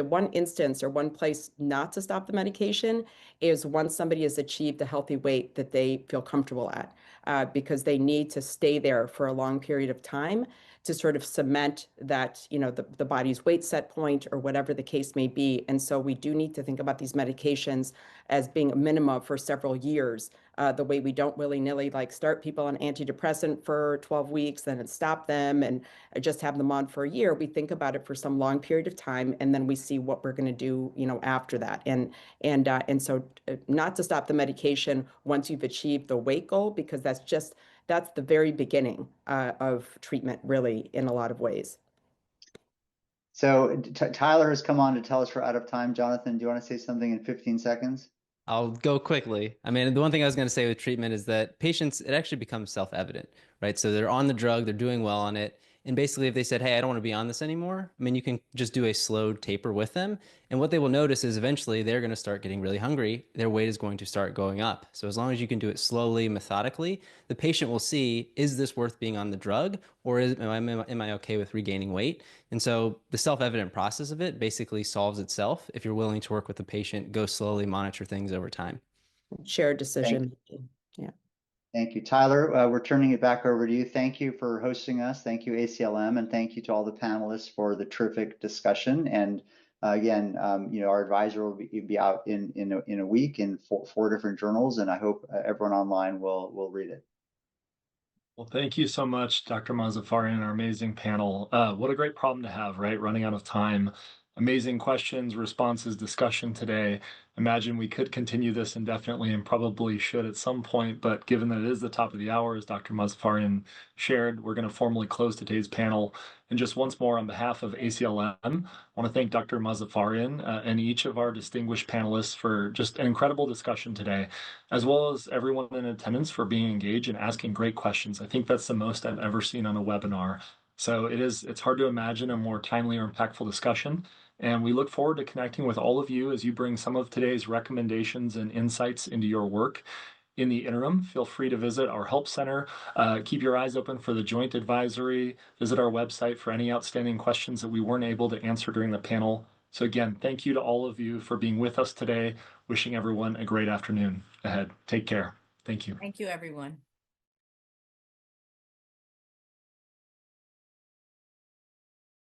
one instance or one place not to stop the medication is once somebody has achieved a healthy weight that they feel comfortable at, because they need to stay there for a long period of time to sort of cement that, the body's weight set point, or whatever the case may be. And so we do need to think about these medications as being a minimum for several years, the way we don't willy-nilly start people on antidepressant for 12 weeks, then stop them and just have them on for a year. We think about it for some long period of time, and then we see what we're going to do, after that. And so not to stop the medication once you've achieved the weight goal, because that's the very beginning of treatment, really, in a lot of ways. So Tyler has come on to tell us we're out of time. Jonathan, do you want to say something in 15 seconds? I'll go quickly. I mean, the one thing I was going to say with treatment is that patients, it actually becomes self-evident, right? So they're on the drug, they're doing well on it. And basically, if they said, hey, I don't want to be on this anymore, I mean, you can just do a slow taper with them. And what they will notice is eventually they're going to start getting really hungry. Their weight is going to start going up. So as long as you can do it slowly, methodically, the patient will see, is this worth being on the drug? Or am I okay with regaining weight? And so the self-evident process of it basically solves itself if you're willing to work with the patient, go slowly, monitor things over time. Shared decision making. Yeah. Thank you, Tyler. We're turning it back over to you. Thank you for hosting us. Thank you, ACLM, and thank you to all the panelists for the terrific discussion. And again, our advisor will be out in a week in four different journals, and I hope everyone online will read it. Well, thank you so much, Dr. Mozaffarian, our amazing panel. What a great problem to have, right? Running out of time. Amazing questions, responses, discussion today. Imagine we could continue this indefinitely and probably should at some point, but given that it is the top of the hour, as Dr. Mozaffarian shared, we're going to formally close today's panel. And just once more, on behalf of ACLM, I want to thank Dr. Mozaffarian and each of our distinguished panelists for just an incredible discussion today, as well as everyone in attendance for being engaged and asking great questions. I think that's the most I've ever seen on a webinar. So it's hard to imagine a more timely or impactful discussion. And we look forward to connecting with all of you as you bring some of today's recommendations and insights into your work. In the interim, feel free to visit our help center. Keep your eyes open for the joint advisory. Visit our website for any outstanding questions that we weren't able to answer during the panel. So again, thank you to all of you for being with us today. Wishing everyone a great afternoon ahead. Take care. Thank you. Thank you, everyone.